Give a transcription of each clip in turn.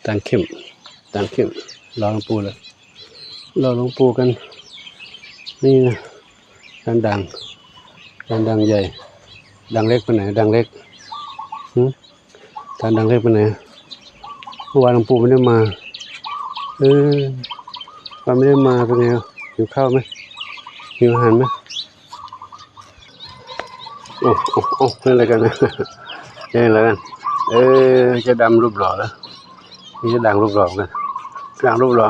ตาลเข้มรอหลวงปู่เลยรอหลวงปู่กันนี่นะดังใหญ่ดังเล็กไปไหนดังเล็กดังเล็กไปไหนเมื่อวานหลวงปู่ไม่ได้มาวันไม่ได้มาเป็นไงหิวข้าวไหมหิวอาหารไหมโอ้เล่นอะไรกันนะเล่นอะไรกันจะดำรูปหล่อแล้วนี่จะดังรูปหล่อกันดังรูปหล่อ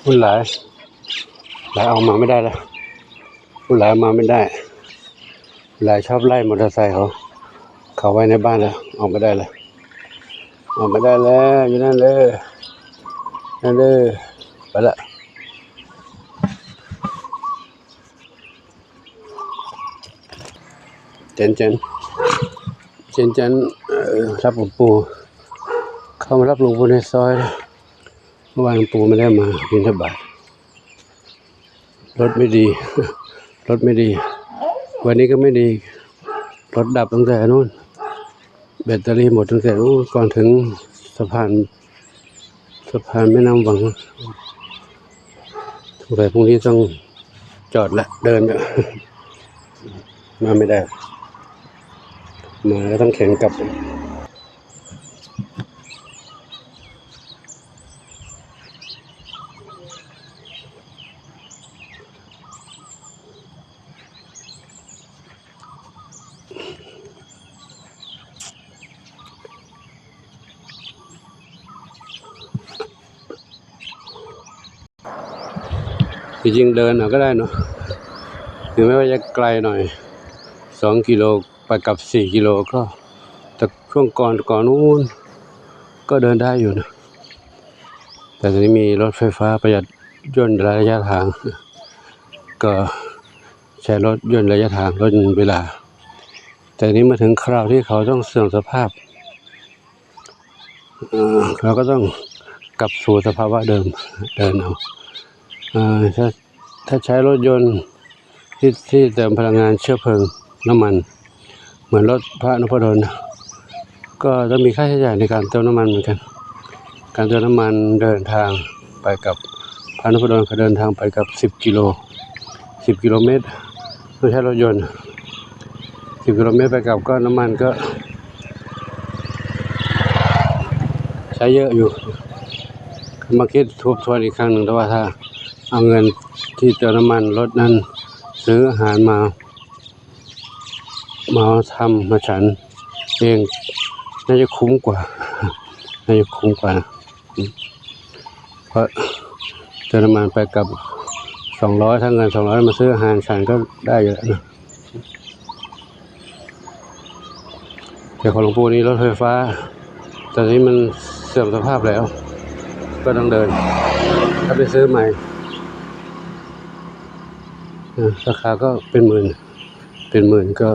ผู้หลายออกมาไม่ได้แล้วผู้หลายมาไม่ได้หลายชอบไล่มอเตอร์ไซค์เขาไว้ในบ้านแล้วออกไม่ได้แล้วอยู่นั่นเลยไปละเจนรับหลวงปู่เข้ามารับหลวงปู่ในซอยเมื่อวานหลวงปู่ไม่ได้มาบิณฑบาตรถไม่ดีวันนี้ก็ไม่ดีรถดับตั้งแต่นู้นแบตเตอรี่หมดตั้งแต่นู้นก่อนถึงสะพานแม่น้ำวังทุกท่านพรุ่งนี้ต้องจอดละเดินมาไม่ได้มาก็ต้องแข่งกลับจริงๆเดินก็ได้เนาะถึงแม้ว่าจะไกลหน่อย2 กิโลไปกับ4 กิโลก็แต่ช่วงก่อนนู้นก็เดินได้อยู่นะแต่ตอนนี้มีรถไฟฟ้าประหยัดย่นระยะทางก็ใช้รถย่นระยะทางลดเวลาแต่นี้มาถึงคราวที่เขาต้องเสื่อมสภาพเราก็ต้องกลับสู่สภาวะเดิมเดินเอาถ้าใช้รถยนต์ที่เติมพลังงานเชื้อเพลิงน้ำมันเหมือนรถพระนพดลก็ต้องมีค่าใช้จ่ายในการเติมน้ำมันเหมือนกันการเติมน้ำมันเดินทางไปกับพระนพดลก็เดินทางไปกับ10 กิโลเมตรต้องใช้รถยนต์10 กิโลเมตรไปกับก็น้ำมันก็ใช้เยอะอยู่มาคิดทบทวนอีกครั้งหนึ่งแต่ว่าถ้าเอาเงินที่เติมน้ำมันรถนั้นซื้ออาหารมาทำมาฉันเองน่าจะคุ้มกว่าเพราะเติมน้ำมันไปกับ200ทั้งเงิน200มาซื้ออาหารฉันก็ได้เยอะนะแต่ของหลวงปู่นี้รถไฟฟ้าตอนนี้มันเสื่อมสภาพแล้วก็ต้องเดินถ้าไปซื้อใหม่ราคาก็เป็นหมื่นก็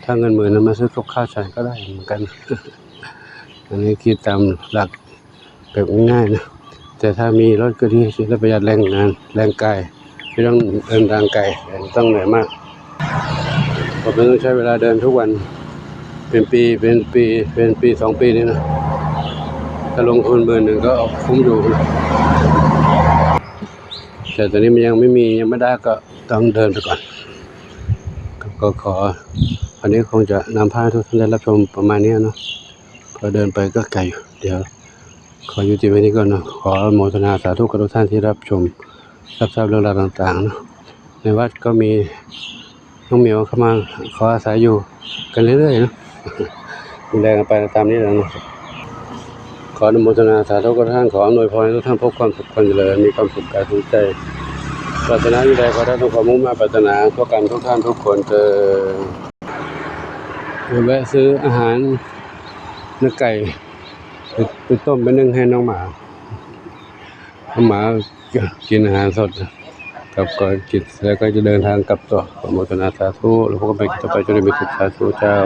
ถ้าเงิน10,000นั้นมาซื้อกับข้าวฉันก็ได้เหมือนกันอันนี้คิดตามหลักแบบง่ายๆนะแต่ถ้ามีรถก็ดีจะประหยัดแรงกายไม่ต้องเดินทางไกลต้องเหนื่อยมากผมต้องใช้เวลาเดินทุกวันเป็นปี2 ปีนี่นะถ้าลงทุน10,000ก็คุ้มอยู่แต่ตอนนี้มันยังไม่ได้ก็ต้องเดินไปก่อนก็ขออันนี้คงจะนำพาทุกท่านได้รับชมประมาณนี้เนาะพอเดินไปก็ไกลอยู่เดี๋ยวขอยุติไว้นี้ก่อนเนาะขออนุโมทนาสาธุกับทุกท่านที่รับชมรับทราบเรื่องราวต่างๆเนาะในวัดก็มีน้องเหมียวเข้ามาขออาศัยอยู่กันเรื่อยๆเนาะดูแลกันไปตามนี้แหละเนาะขออนุโมทนาสาธุกับท่านขออำนวยพรให้ทุกท่านพบความสุขความเจริญมีความสุขกายสุขใจปรารถนาอยู่ใดขอท่านทุกความมุ่งมั่นปรารถนาทั่วกันทุกท่านทุกคนแวะซื้ออาหารเนื้อไก่ไปต้มไปนึ่งให้น้องหมากินอาหารสดกับก่อนกินแล้วก็จะเดินทางกลับต่อขออนุโมทนาสาธุแล้วพวกก็ไปต่อไปจนได้มีสุขสาธุเจ้า